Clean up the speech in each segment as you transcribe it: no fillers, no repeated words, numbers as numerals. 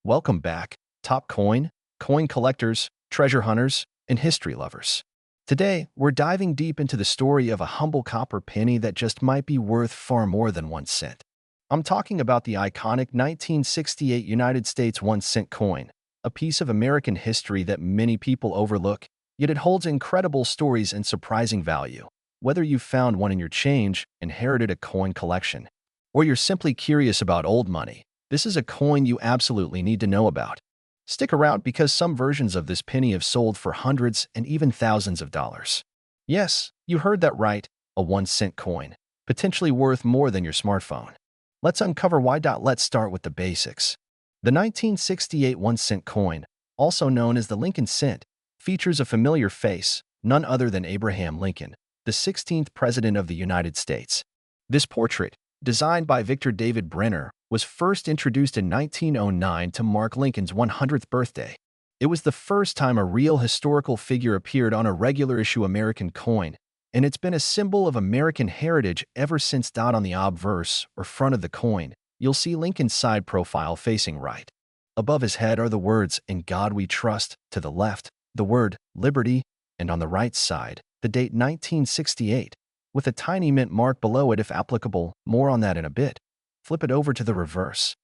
Welcome back, top coin collectors, treasure hunters, and history lovers. Today, we're diving deep into the story of a humble copper penny that just might be worth far more than 1 cent. I'm talking about the iconic 1968 United States 1 cent coin, a piece of American history that many people overlook, yet it holds incredible stories and surprising value. Whether you found one in your change, inherited a coin collection, or you're simply curious about old money, this is a coin you absolutely need to know about. Stick around because some versions of this penny have sold for hundreds and even thousands of dollars. Yes, you heard that right, a 1 cent coin, potentially worth more than your smartphone. Let's uncover why. Let's start with the basics. The 1968 1 cent coin, also known as the Lincoln cent, features a familiar face, none other than Abraham Lincoln, the 16th President of the United States. This portrait, designed by Victor David Brenner, was first introduced in 1909 to mark Lincoln's 100th birthday. It was the first time a real historical figure appeared on a regular issue American coin, and it's been a symbol of American heritage ever since. On the obverse, or front of the coin, you'll see Lincoln's side profile facing right. Above his head are the words, "In God We Trust," to the left, the word, "Liberty," and on the right side, the date 1968, with a tiny mint mark below it if applicable. More on that in a bit. Flip it over to the reverse,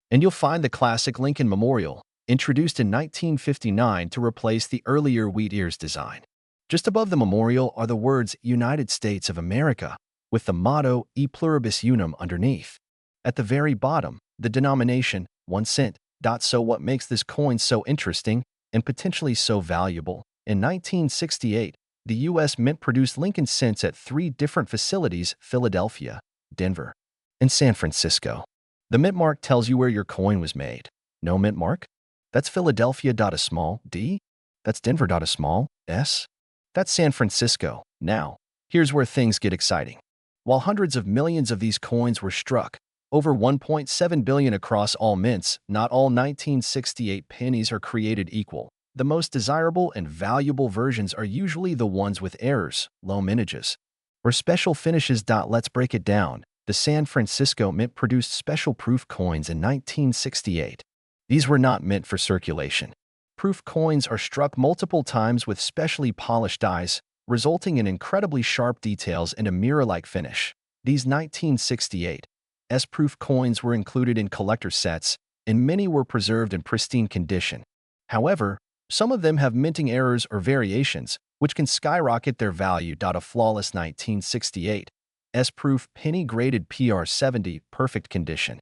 and you'll find the classic Lincoln Memorial, introduced in 1959 to replace the earlier wheat ears design. Just above the memorial are the words United States of America, with the motto E Pluribus Unum underneath. At the very bottom, the denomination, 1 cent. So what makes this coin so interesting and potentially so valuable? In 1968, the U.S. Mint produced Lincoln cents at 3 different facilities: Philadelphia, Denver, and San Francisco. The mint mark tells you where your coin was made. No mint mark? That's Philadelphia. A small d? That's Denver. A small s? That's San Francisco. Now, here's where things get exciting. While hundreds of millions of these coins were struck, over 1.7 billion across all mints, not all 1968 pennies are created equal. The most desirable and valuable versions are usually the ones with errors, low mintages, or special finishes. Let's break it down. The San Francisco Mint produced special proof coins in 1968. These were not meant for circulation. Proof coins are struck multiple times with specially polished dies, resulting in incredibly sharp details and a mirror-like finish. These 1968 S-proof coins were included in collector sets, and many were preserved in pristine condition. However, some of them have minting errors or variations, which can skyrocket their value. A flawless 1968 S-proof penny graded PR70 perfect condition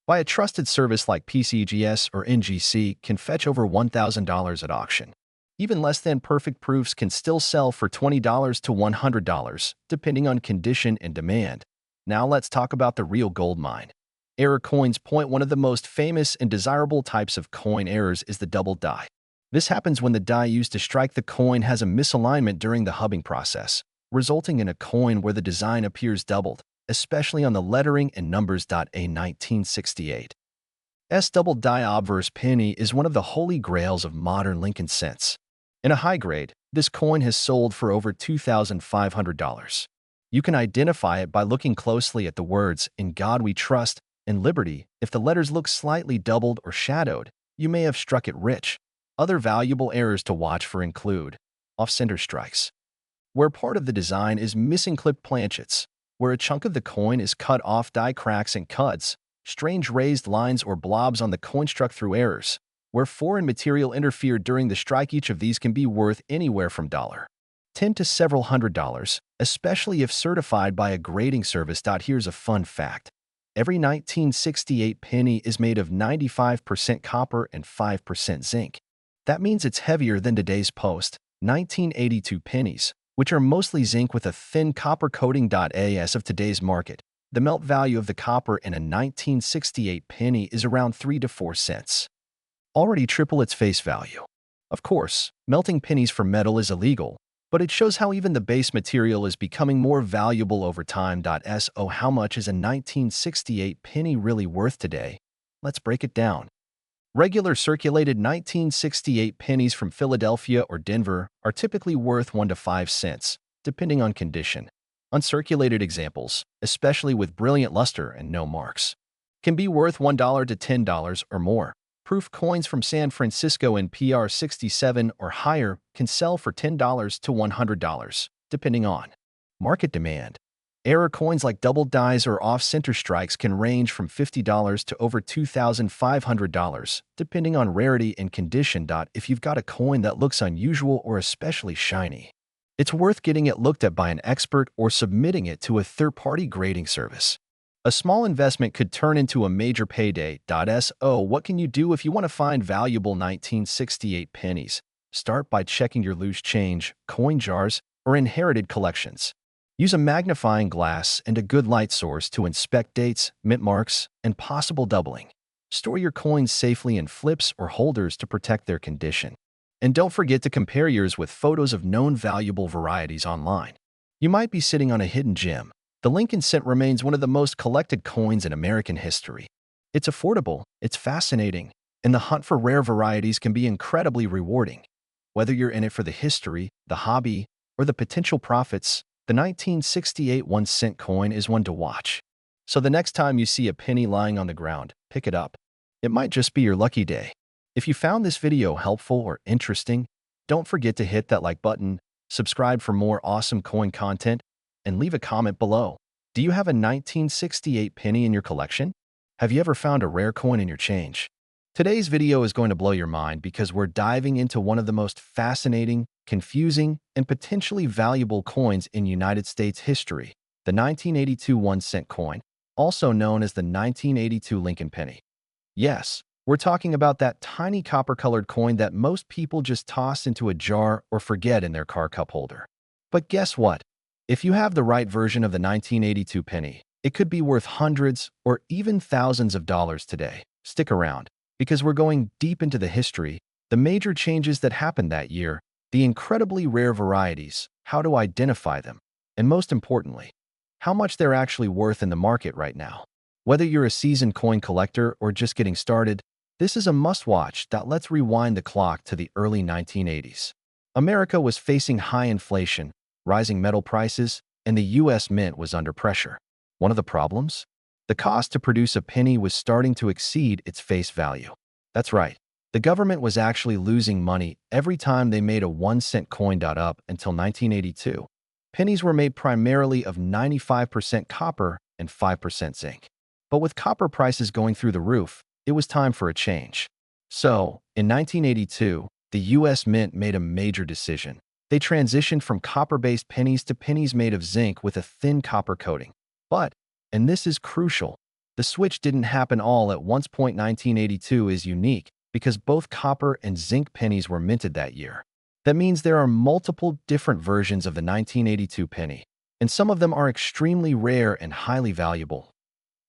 by a trusted service like PCGS or NGC can fetch over $1,000 at auction. Even less than perfect proofs can still sell for $20 to $100, depending on condition and demand. Now let's talk about the real gold mine. Error coins. One of the most famous and desirable types of coin errors is the double die. This happens when the die used to strike the coin has a misalignment during the hubbing process, resulting in a coin where the design appears doubled, especially on the lettering and numbers. A 1968 S double die obverse penny is one of the holy grails of modern Lincoln cents. In a high grade, this coin has sold for over $2,500. You can identify it by looking closely at the words "In God We Trust" and "Liberty." If the letters look slightly doubled or shadowed, you may have struck it rich. Other valuable errors to watch for include off-center strikes, where part of the design is missing; clipped planchets, where a chunk of the coin is cut off; die cracks and cuts, strange raised lines or blobs on the coin struck through errors, where foreign material interfered during the strike. Each of these can be worth anywhere from $10 to several $100, especially if certified by a grading service. Here's a fun fact. Every 1968 penny is made of 95% copper and 5% zinc. That means it's heavier than today's post 1982 pennies, which are mostly zinc with a thin copper coating. As of today's market, the melt value of the copper in a 1968 penny is around 3 to 4 cents. Already triple its face value. Of course, melting pennies for metal is illegal, but it shows how even the base material is becoming more valuable over time. So how much is a 1968 penny really worth today? Let's break it down. Regular circulated 1968 pennies from Philadelphia or Denver are typically worth 1 to 5 cents, depending on condition. Uncirculated examples, especially with brilliant luster and no marks, can be worth $1 to $10 or more. Proof coins from San Francisco in PR 67 or higher can sell for $10 to $100, depending on market demand. Error coins like double dies or off-center strikes can range from $50 to over $2,500, depending on rarity and condition. If you've got a coin that looks unusual or especially shiny, it's worth getting it looked at by an expert or submitting it to a third-party grading service. A small investment could turn into a major payday. So, what can you do if you want to find valuable 1968 pennies? Start by checking your loose change, coin jars, or inherited collections. Use a magnifying glass and a good light source to inspect dates, mint marks, and possible doubling. Store your coins safely in flips or holders to protect their condition. And don't forget to compare yours with photos of known valuable varieties online. You might be sitting on a hidden gem. The Lincoln cent remains one of the most collected coins in American history. It's affordable, it's fascinating, and the hunt for rare varieties can be incredibly rewarding. Whether you're in it for the history, the hobby, or the potential profits, the 1968 1-cent coin is one to watch. So the next time you see a penny lying on the ground, pick it up. It might just be your lucky day. If you found this video helpful or interesting, don't forget to hit that like button, subscribe for more awesome coin content, and leave a comment below. Do you have a 1968 penny in your collection? Have you ever found a rare coin in your change? Today's video is going to blow your mind because we're diving into one of the most fascinating, confusing, and potentially valuable coins in United States history, the 1982 1-cent coin, also known as the 1982 Lincoln penny. Yes, we're talking about that tiny copper-colored coin that most people just toss into a jar or forget in their car cup holder. But guess what? If you have the right version of the 1982 penny, it could be worth hundreds or even thousands of dollars today. Stick around, because we're going deep into the history, the major changes that happened that year, the incredibly rare varieties, how to identify them, and most importantly, how much they're actually worth in the market right now. Whether you're a seasoned coin collector or just getting started, this is a must-watch. Let's rewind the clock to the early 1980s. America was facing high inflation, rising metal prices, and the U.S. Mint was under pressure. One of the problems? The cost to produce a penny was starting to exceed its face value. That's right. The government was actually losing money every time they made a 1-cent coin. Up until 1982, pennies were made primarily of 95% copper and 5% zinc. But with copper prices going through the roof, it was time for a change. So, in 1982, the U.S. Mint made a major decision. They transitioned from copper-based pennies to pennies made of zinc with a thin copper coating. But, and this is crucial, the switch didn't happen all at once. 1982 is unique because both copper and zinc pennies were minted that year. That means there are multiple different versions of the 1982 penny, and some of them are extremely rare and highly valuable.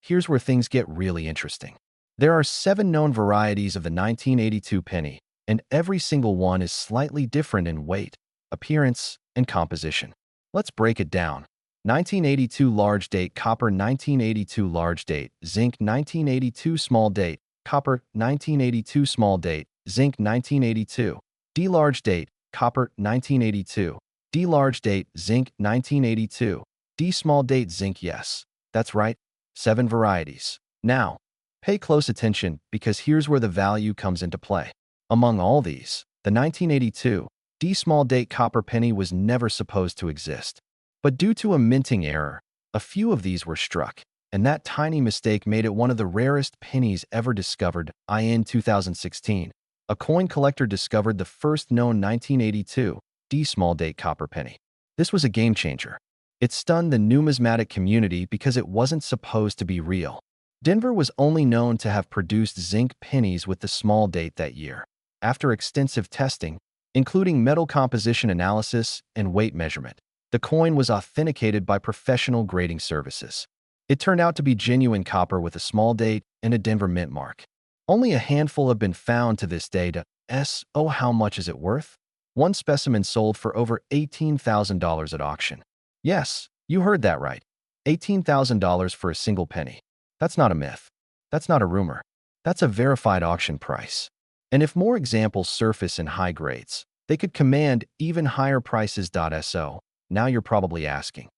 Here's where things get really interesting. There are 7 known varieties of the 1982 penny, and every single one is slightly different in weight, appearance, and composition. Let's break it down. 1982 large date copper, 1982 large date zinc, 1982 small date copper, 1982 small date zinc, 1982 D large date copper, 1982 D large date zinc, 1982 D small date zinc. Yes, that's right, 7 varieties. Now, pay close attention because here's where the value comes into play. Among all these, the 1982 D small date copper penny was never supposed to exist. But due to a minting error, a few of these were struck, and that tiny mistake made it one of the rarest pennies ever discovered. In 2016, a coin collector discovered the first known 1982 D small date copper penny. This was a game changer. It stunned the numismatic community because it wasn't supposed to be real. Denver was only known to have produced zinc pennies with the small date that year. After extensive testing, including metal composition analysis and weight measurement, the coin was authenticated by professional grading services. It turned out to be genuine copper with a small date and a Denver Mint mark. Only a handful have been found to this day. How much is it worth? One specimen sold for over $18,000 at auction. Yes, you heard that right. $18,000 for a single penny. That's not a myth. That's not a rumor. That's a verified auction price. And if more examples surface in high grades, they could command even higher prices. So, now you're probably asking,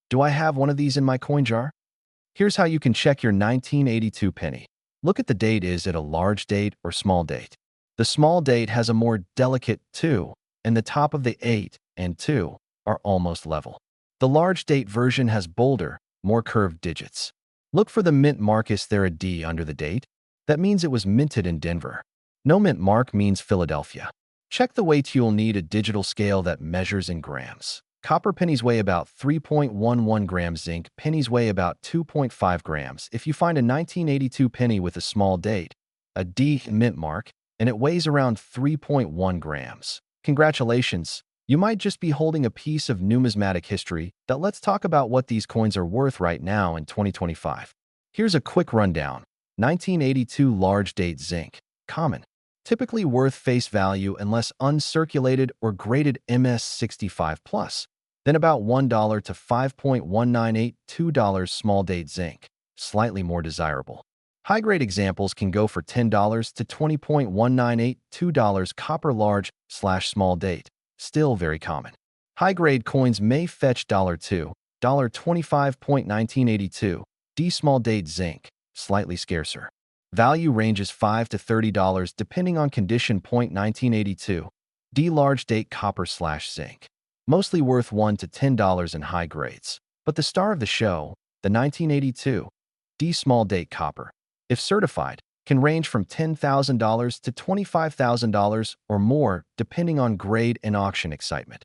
do I have one of these in my coin jar? Here's how you can check your 1982 penny. Look at the date. Is it a large date or small date? The small date has a more delicate 2, and the top of the 8 and 2 are almost level. The large date version has bolder, more curved digits. Look for the mint mark. Is there a D under the date? That means it was minted in Denver. No mint mark means Philadelphia. Check the weight. You'll need a digital scale that measures in grams. Copper pennies weigh about 3.11 grams. Zinc pennies weigh about 2.5 grams. If you find a 1982 penny with a small date, a D mint mark, and it weighs around 3.1 grams, congratulations, you might just be holding a piece of numismatic history. Let's talk about what these coins are worth right now in 2025. Here's a quick rundown. 1982 large date zinc, common. Typically worth face value unless uncirculated or graded MS65+, then about $1 to $5.1982 small date zinc, slightly more desirable. High-grade examples can go for $10 to $20.1982 copper large/small date, still very common. High-grade coins may fetch $2, $25.1982, D small date zinc, slightly scarcer. Value ranges $5 to $30 depending on condition. 1982, D large date copper/zinc, mostly worth $1 to $10 in high grades. But the star of the show, the 1982 D small date copper, if certified, can range from $10,000 to $25,000 or more depending on grade and auction excitement.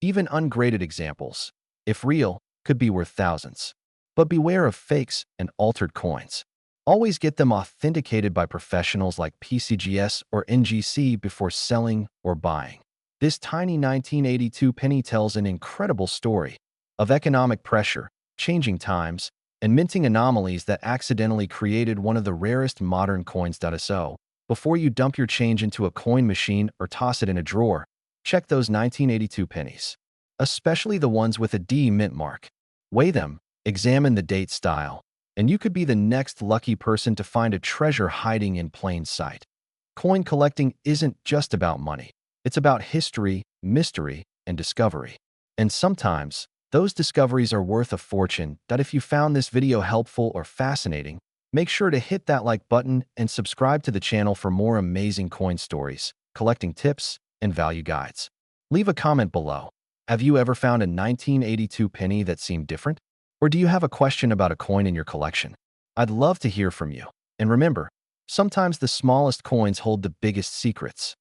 Even ungraded examples, if real, could be worth thousands. But beware of fakes and altered coins. Always get them authenticated by professionals like PCGS or NGC before selling or buying. This tiny 1982 penny tells an incredible story of economic pressure, changing times, and minting anomalies that accidentally created one of the rarest modern coins. So, before you dump your change into a coin machine or toss it in a drawer, check those 1982 pennies, especially the ones with a D mint mark. Weigh them, examine the date style, and you could be the next lucky person to find a treasure hiding in plain sight. Coin collecting isn't just about money. It's about history, mystery, and discovery. And sometimes, those discoveries are worth a fortune. If you found this video helpful or fascinating, make sure to hit that like button and subscribe to the channel for more amazing coin stories, collecting tips, and value guides. Leave a comment below. Have you ever found a 1982 penny that seemed different? Or do you have a question about a coin in your collection? I'd love to hear from you. And remember, sometimes the smallest coins hold the biggest secrets.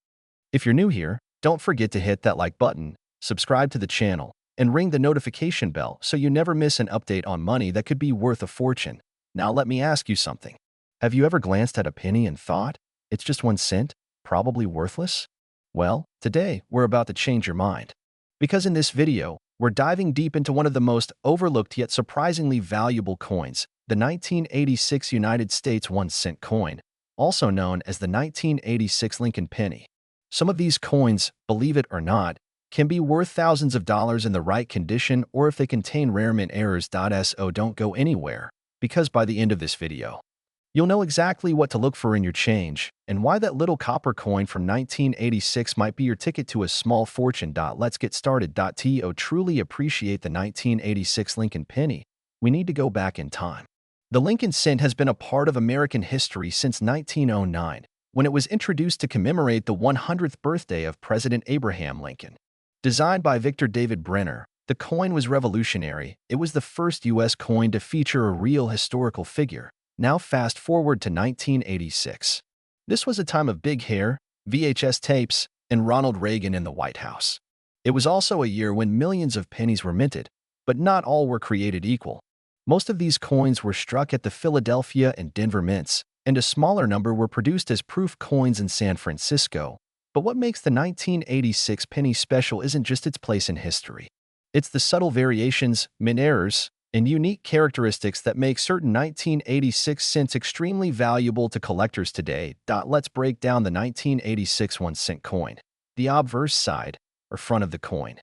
If you're new here, don't forget to hit that like button, subscribe to the channel, and ring the notification bell so you never miss an update on money that could be worth a fortune. Now let me ask you something. Have you ever glanced at a penny and thought, it's just 1 cent, probably worthless? Well, today we're about to change your mind. Because in this video, we're diving deep into one of the most overlooked yet surprisingly valuable coins, the 1986 United States 1-cent coin, also known as the 1986 Lincoln penny. Some of these coins, believe it or not, can be worth thousands of dollars in the right condition or if they contain rare mint errors. So don't go anywhere, because by the end of this video, you'll know exactly what to look for in your change and why that little copper coin from 1986 might be your ticket to a small fortune. Let's get started. To truly appreciate the 1986 Lincoln penny, we need to go back in time. The Lincoln cent has been a part of American history since 1909, when it was introduced to commemorate the 100th birthday of President Abraham Lincoln. Designed by Victor David Brenner, the coin was revolutionary. It was the first U.S. coin to feature a real historical figure. Now fast forward to 1986. This was a time of big hair, VHS tapes, and Ronald Reagan in the White House. It was also a year when millions of pennies were minted, but not all were created equal. Most of these coins were struck at the Philadelphia and Denver mints, and a smaller number were produced as proof coins in San Francisco. But what makes the 1986 penny special isn't just its place in history. It's the subtle variations, mint errors, and unique characteristics that make certain 1986 cents extremely valuable to collectors today. Let's break down the 1986 1-cent coin. The obverse side, or front of the coin,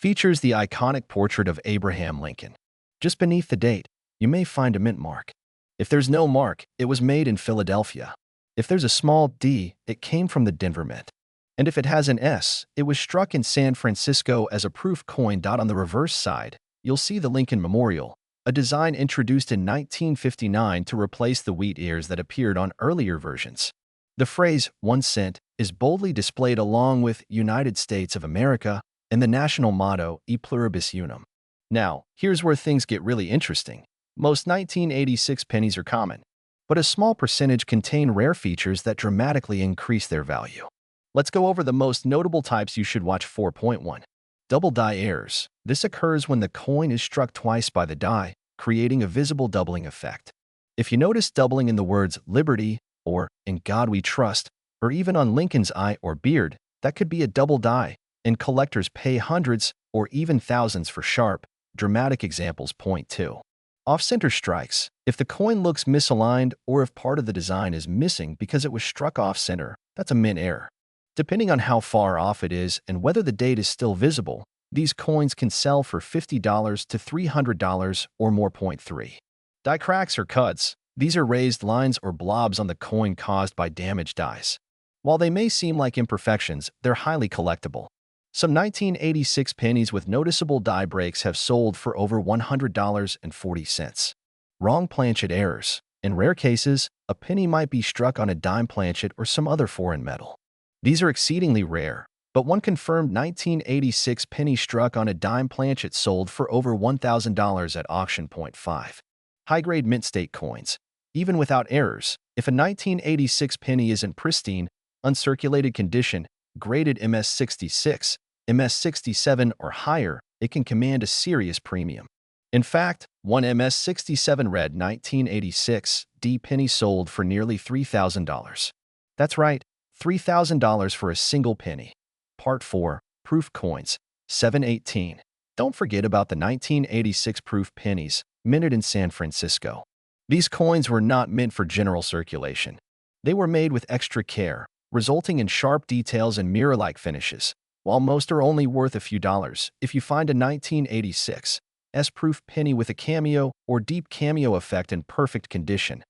features the iconic portrait of Abraham Lincoln. Just beneath the date, you may find a mint mark. If there's no mark, it was made in Philadelphia. If there's a small D, it came from the Denver Mint. And if it has an S, it was struck in San Francisco as a proof coin. On the reverse side, you'll see the Lincoln Memorial, a design introduced in 1959 to replace the wheat ears that appeared on earlier versions. The phrase 1 cent is boldly displayed along with United States of America and the national motto E pluribus unum. Now, here's where things get really interesting. Most 1986 pennies are common, but a small percentage contain rare features that dramatically increase their value. Let's go over the most notable types you should watch. 4.1. Double die errors. This occurs when the coin is struck twice by the die, creating a visible doubling effect. If you notice doubling in the words liberty or in God we trust, or even on Lincoln's eye or beard, that could be a double die, and collectors pay hundreds or even thousands for sharp, dramatic examples. Point 2. Off-center strikes. If the coin looks misaligned or if part of the design is missing because it was struck off-center, that's a mint error. Depending on how far off it is and whether the date is still visible, these coins can sell for $50 to $300 or more. Point 3. Die cracks or cuts. These are raised lines or blobs on the coin caused by damaged dies. While they may seem like imperfections, they're highly collectible. Some 1986 pennies with noticeable die breaks have sold for over $100.40. Wrong planchet errors. In rare cases, a penny might be struck on a dime planchet or some other foreign metal. These are exceedingly rare, but one confirmed 1986 penny struck on a dime planchet sold for over $1,000 at auction. Point 5. High-grade mint state coins. Even without errors, if a 1986 penny is in pristine, uncirculated condition, graded MS66, MS67 or higher, it can command a serious premium. In fact, one MS67 red 1986 D penny sold for nearly $3,000. That's right, $3,000 for a single penny. Part 4. Proof coins. 718. Don't forget about the 1986 proof pennies, minted in San Francisco. These coins were not meant for general circulation. They were made with extra care, resulting in sharp details and mirror-like finishes. While most are only worth a few dollars, if you find a 1986 S-proof penny with a cameo or deep cameo effect in perfect condition,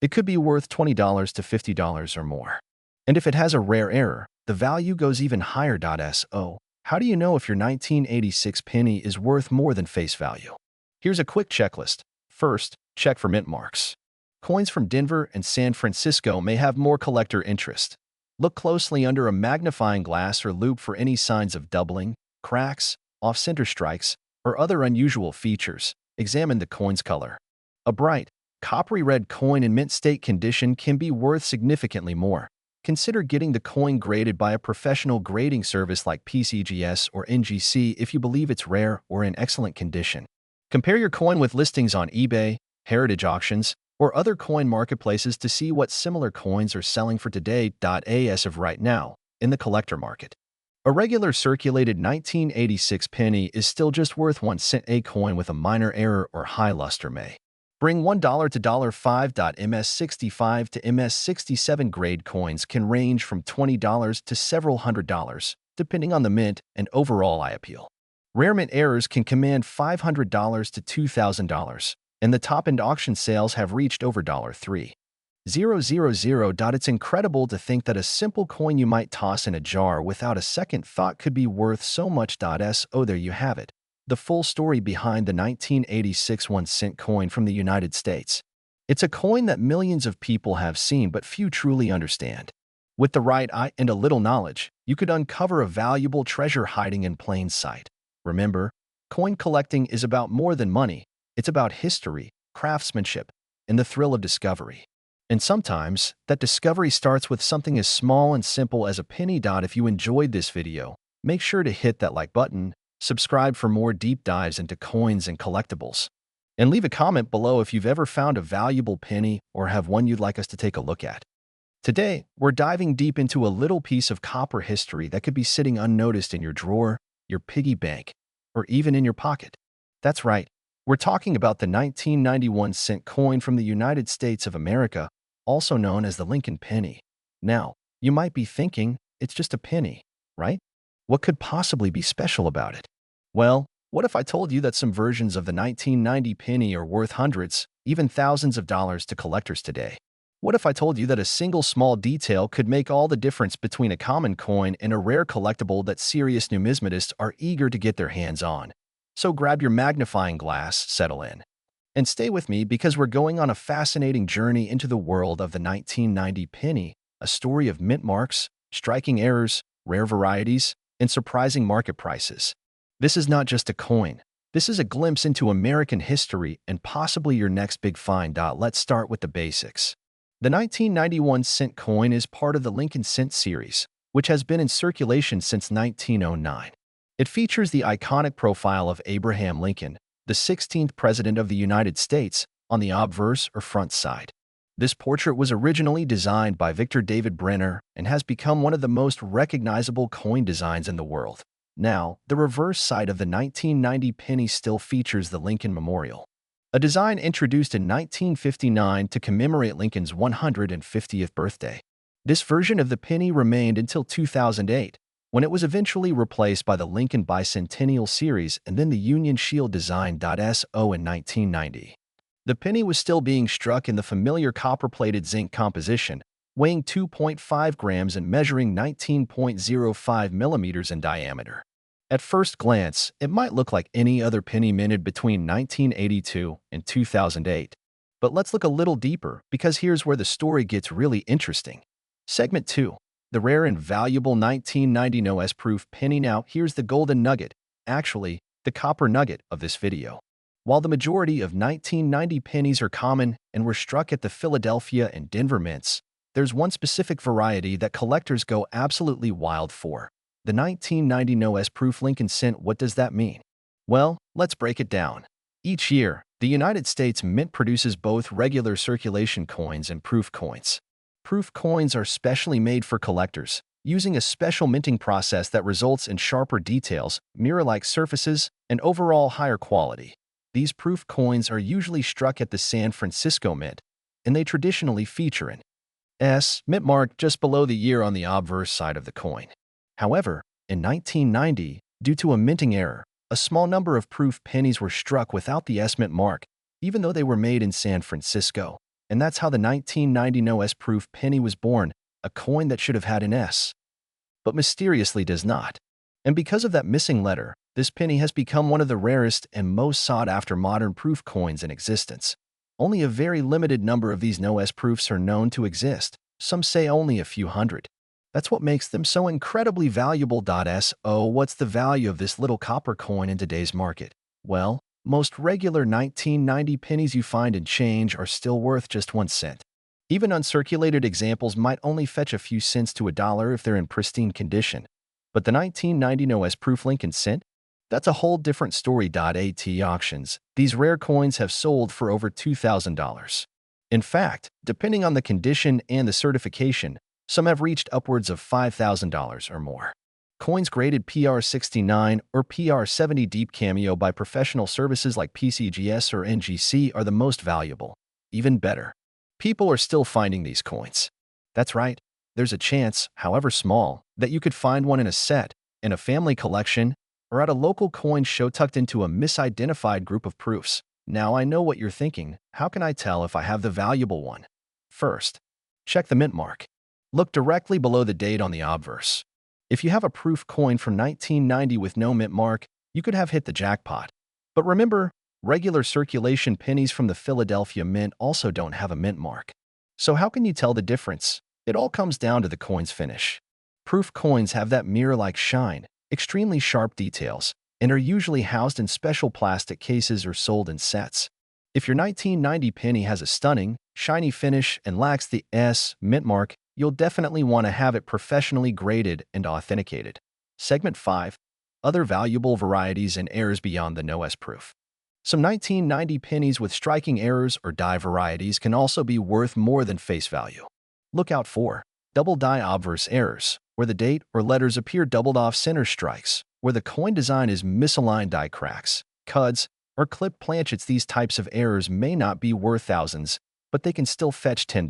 it could be worth $20 to $50 or more. And if it has a rare error, the value goes even higher. So, how do you know if your 1986 penny is worth more than face value? Here's a quick checklist. First, check for mint marks. Coins from Denver and San Francisco may have more collector interest. Look closely under a magnifying glass or loupe for any signs of doubling, cracks, off-center strikes, or other unusual features. Examine the coin's color. A bright, coppery red coin in mint state condition can be worth significantly more. Consider getting the coin graded by a professional grading service like PCGS or NGC if you believe it's rare or in excellent condition. Compare your coin with listings on eBay, heritage auctions, or other coin marketplaces to see what similar coins are selling for today. As of right now, in the collector market, a regular circulated 1986 penny is still just worth 1 cent. A coin with a minor error or high luster may bring $1 to $5. MS65 to MS67 grade coins can range from $20 to several $100s, depending on the mint and overall eye appeal. Rare mint errors can command $500 to $2,000, and the top-end auction sales have reached over $3,000. It's incredible to think that a simple coin you might toss in a jar without a second thought could be worth so much. So there you have it. The full story behind the 1986 1-cent coin from the United States. It's a coin that millions of people have seen but few truly understand. With the right eye and a little knowledge, you could uncover a valuable treasure hiding in plain sight. Remember, coin collecting is about more than money. It's about history, craftsmanship, and the thrill of discovery. And sometimes, that discovery starts with something as small and simple as a penny. If you enjoyed this video, make sure to hit that like button, subscribe for more deep dives into coins and collectibles, and leave a comment below if you've ever found a valuable penny or have one you'd like us to take a look at. Today, we're diving deep into a little piece of copper history that could be sitting unnoticed in your drawer, your piggy bank, or even in your pocket. That's right, we're talking about the 1991 cent coin from the United States of America, also known as the Lincoln penny. Now, you might be thinking, it's just a penny, right? What could possibly be special about it? Well, what if I told you that some versions of the 1990 penny are worth hundreds, even thousands of dollars to collectors today? What if I told you that a single small detail could make all the difference between a common coin and a rare collectible that serious numismatists are eager to get their hands on? So grab your magnifying glass, settle in, And stay with me because we're going on a fascinating journey into the world of the 1990 penny, a story of mint marks, striking errors, rare varieties, and surprising market prices. This is not just a coin. This is a glimpse into American history and possibly your next big find. Let's start with the basics. The 1991 cent coin is part of the Lincoln Cent series, which has been in circulation since 1909. It features the iconic profile of Abraham Lincoln, the 16th President of the United States, on the obverse or front side. This portrait was originally designed by Victor David Brenner and has become one of the most recognizable coin designs in the world. Now, the reverse side of the 1990 penny still features the Lincoln Memorial, a design introduced in 1959 to commemorate Lincoln's 150th birthday. This version of the penny remained until 2008, when it was eventually replaced by the Lincoln Bicentennial Series and then the Union Shield design. So in 1990, the penny was still being struck in the familiar copper-plated zinc composition, weighing 2.5 grams and measuring 19.05 millimeters in diameter. At first glance, it might look like any other penny minted between 1982 and 2008. But let's look a little deeper, because here's where the story gets really interesting. Segment 2. The rare and valuable 1990 NUMISMATIcs penny. Now, here's the golden nugget, actually, the copper nugget of this video. While the majority of 1990 pennies are common and were struck at the Philadelphia and Denver mints, there's one specific variety that collectors go absolutely wild for. The 1990 NUMISMATIcs Lincoln Cent. What does that mean? Well, let's break it down. Each year, the United States Mint produces both regular circulation coins and proof coins. Proof coins are specially made for collectors, using a special minting process that results in sharper details, mirror-like surfaces, and overall higher quality. These proof coins are usually struck at the San Francisco Mint, and they traditionally feature an S mint mark just below the year on the obverse side of the coin. However, in 1990, due to a minting error, a small number of proof pennies were struck without the S mint mark, even though they were made in San Francisco. And that's how the 1990 NUMISMATIcs proof penny was born, a coin that should have had an S, but mysteriously does not. And because of that missing letter, this penny has become one of the rarest and most sought-after modern proof coins in existence. Only a very limited number of these NUMISMATIcs proofs are known to exist, some say only a few hundred. That's what makes them so incredibly valuable. So what's the value of this little copper coin in today's market? Well, most regular 1990 pennies you find in change are still worth just 1 cent. Even uncirculated examples might only fetch a few cents to $1 if they're in pristine condition. But the 1990 NUMISMATIcs Lincoln Cent? That's a whole different story. At auctions, these rare coins have sold for over $2,000. In fact, depending on the condition and the certification, some have reached upwards of $5,000 or more. Coins graded PR69 or PR70 deep cameo by professional services like PCGS or NGC are the most valuable. Even better, people are still finding these coins. That's right, there's a chance, however small, that you could find one in a set, in a family collection, or at a local coin show tucked into a misidentified group of proofs. Now I know what you're thinking. How can I tell if I have the valuable one? First, check the mint mark. Look directly below the date on the obverse. If you have a proof coin from 1990 with no mint mark, you could have hit the jackpot. But remember, regular circulation pennies from the Philadelphia Mint also don't have a mint mark. So how can you tell the difference? It all comes down to the coin's finish. Proof coins have that mirror-like shine, extremely sharp details, and are usually housed in special plastic cases or sold in sets. If your 1990 penny has a stunning, shiny finish and lacks the S mint mark, you'll definitely want to have it professionally graded and authenticated. Segment 5. Other valuable varieties and errors beyond the NUMISMATIcs proof. Some 1990 pennies with striking errors or die varieties can also be worth more than face value. Look out for double die obverse errors, where the date or letters appear doubled off center strikes, where the coin design is misaligned. Die cracks, cuds, or clipped planchets. These types of errors may not be worth thousands, but they can still fetch $10,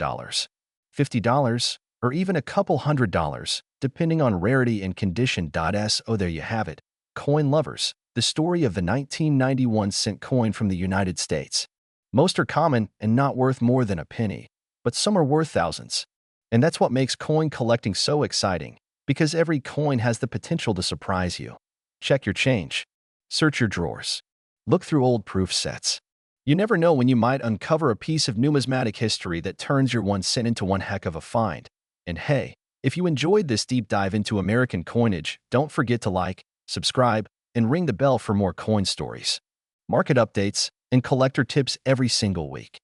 $50, or even a couple $100, depending on rarity and condition. So there you have it, coin lovers, the story of the 1991 cent coin from the United States. Most are common and not worth more than a penny, but some are worth thousands. And that's what makes coin collecting so exciting, because every coin has the potential to surprise you. Check your change. Search your drawers. Look through old proof sets. You never know when you might uncover a piece of numismatic history that turns your 1 cent into one heck of a find. And hey, if you enjoyed this deep dive into American coinage, don't forget to like, subscribe, and ring the bell for more coin stories, market updates, and collector tips every single week.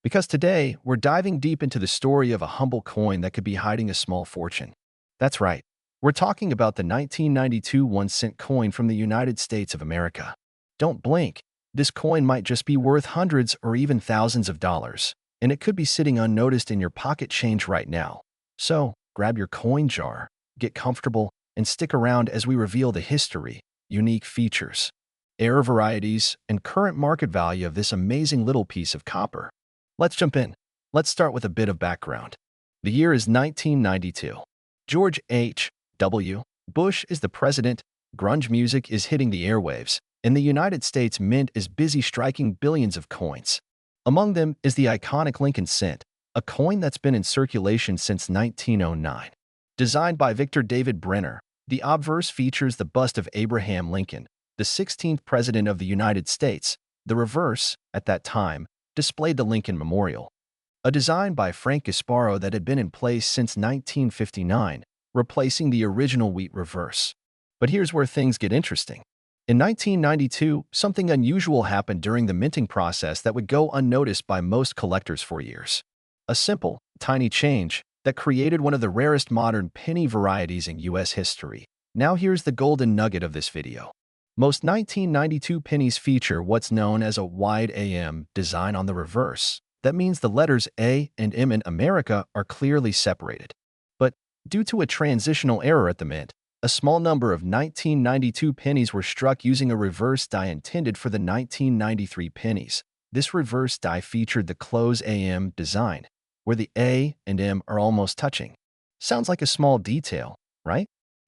Because today, we're diving deep into the story of a humble coin that could be hiding a small fortune. That's right, we're talking about the 1992 1-cent coin from the United States of America. Don't blink. This coin might just be worth hundreds or even thousands of dollars, and it could be sitting unnoticed in your pocket change right now. So, grab your coin jar, get comfortable, and stick around as we reveal the history, unique features, rare varieties, and current market value of this amazing little piece of copper. Let's jump in. Let's start with a bit of background. The year is 1992. George H.W. Bush is the president, grunge music is hitting the airwaves, and the United States Mint is busy striking billions of coins. Among them is the iconic Lincoln cent, a coin that's been in circulation since 1909. Designed by Victor David Brenner, the obverse features the bust of Abraham Lincoln, the 16th President of the United States. The reverse, at that time, displayed the Lincoln Memorial, a design by Frank Gasparo that had been in place since 1959, replacing the original wheat reverse. But here's where things get interesting. In 1992, something unusual happened during the minting process that would go unnoticed by most collectors for years. A simple, tiny change that created one of the rarest modern penny varieties in U.S. history. Now here's the golden nugget of this video. Most 1992 pennies feature what's known as a wide AM design on the reverse. That means the letters A and M in America are clearly separated. But due to a transitional error at the mint, a small number of 1992 pennies were struck using a reverse die intended for the 1993 pennies. This reverse die featured the close AM design, where the A and M are almost touching. Sounds like a small detail, right?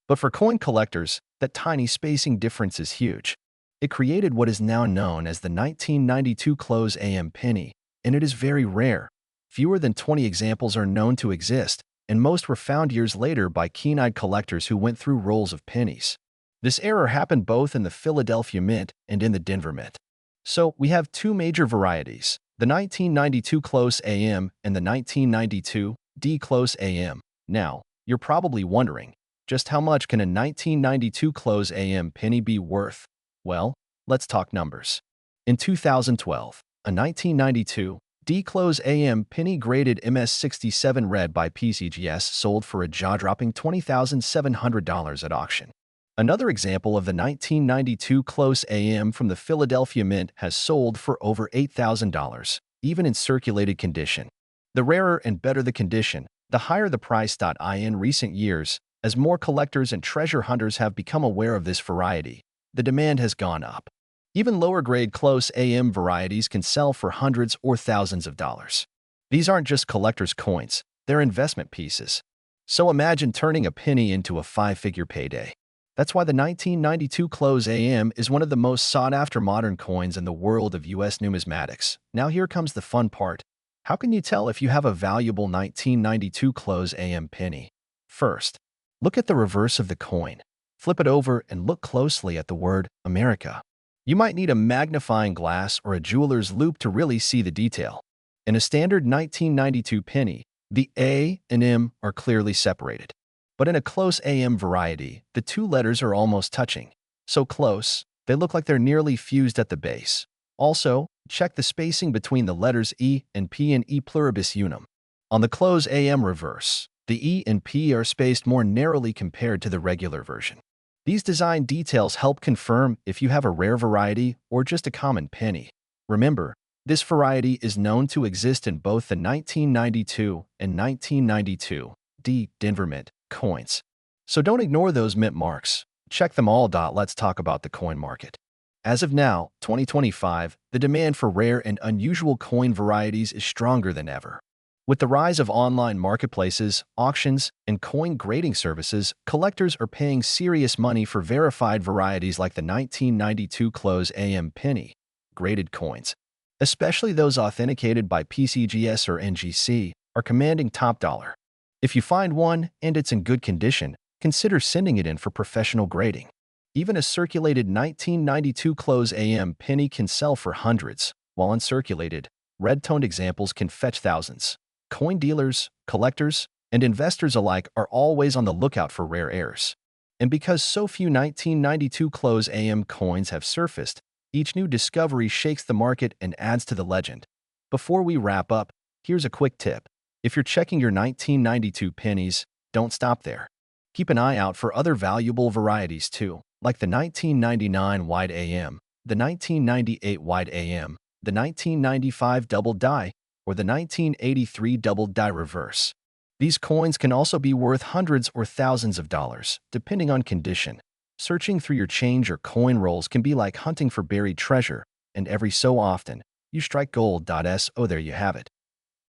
But for coin collectors, that tiny spacing difference is huge. It created what is now known as the 1992 close AM penny, and it is very rare. Fewer than 20 examples are known to exist, and most were found years later by keen-eyed collectors who went through rolls of pennies. This error happened both in the Philadelphia Mint and in the Denver Mint. So we have two major varieties, the 1992 close AM and the 1992 D close AM. Now, you're probably wondering, just how much can a 1992 close AM penny be worth? Well, let's talk numbers. In 2012, a 1992 D-Close AM penny graded MS67 red by PCGS sold for a jaw-dropping $20,700 at auction. Another example of the 1992 Close AM from the Philadelphia Mint has sold for over $8,000, even in circulated condition. The rarer and better the condition, the higher the price. In recent years, as more collectors and treasure hunters have become aware of this variety, the demand has gone up. Even lower-grade close AM varieties can sell for hundreds or thousands of dollars. These aren't just collectors' coins, they're investment pieces. So imagine turning a penny into a five-figure payday. That's why the 1992 close AM is one of the most sought-after modern coins in the world of U.S. numismatics. Now here comes the fun part. How can you tell if you have a valuable 1992 close AM penny? First, look at the reverse of the coin. Flip it over and look closely at the word America. You might need a magnifying glass or a jeweler's loupe to really see the detail. In a standard 1992 penny, the A and M are clearly separated. But in a close AM variety, the two letters are almost touching. So close, they look like they're nearly fused at the base. Also, check the spacing between the letters E and P in E pluribus unum. On the close AM reverse, the E and P are spaced more narrowly compared to the regular version. These design details help confirm if you have a rare variety or just a common penny. Remember, this variety is known to exist in both the 1992 and 1992 D Denver Mint coins. So don't ignore those mint marks. Check them all. Let's talk about the coin market. As of now, 2025, the demand for rare and unusual coin varieties is stronger than ever. With the rise of online marketplaces, auctions, and coin grading services, collectors are paying serious money for verified varieties like the 1992 close AM penny graded coins. Especially those authenticated by PCGS or NGC are commanding top dollar. If you find one and it's in good condition, consider sending it in for professional grading. Even a circulated 1992 close AM penny can sell for hundreds while uncirculated, red-toned examples can fetch thousands. Coin dealers, collectors, and investors alike are always on the lookout for rare airs. And because so few 1992 close AM coins have surfaced, each new discovery shakes the market and adds to the legend. Before we wrap up, here's a quick tip. If you're checking your 1992 pennies, don't stop there. Keep an eye out for other valuable varieties too, like the 1999 wide AM, the 1998 wide AM, the 1995 double die, or the 1983 double die reverse. These coins can also be worth hundreds or thousands of dollars, depending on condition. Searching through your change or coin rolls can be like hunting for buried treasure, and every so often, you strike gold. So there you have it.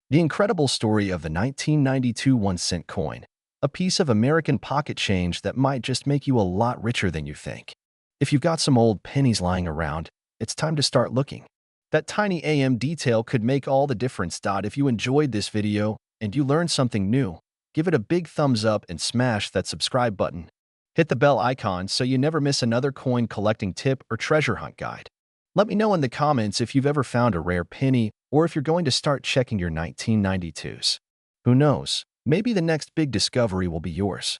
The incredible story of the 1992 1-cent coin, a piece of American pocket change that might just make you a lot richer than you think. If you've got some old pennies lying around, it's time to start looking. That tiny AM detail could make all the difference. If you enjoyed this video and you learned something new, give it a big thumbs up and smash that subscribe button. Hit the bell icon so you never miss another coin collecting tip or treasure hunt guide. Let me know in the comments if you've ever found a rare penny or if you're going to start checking your 1992s. Who knows? Maybe the next big discovery will be yours.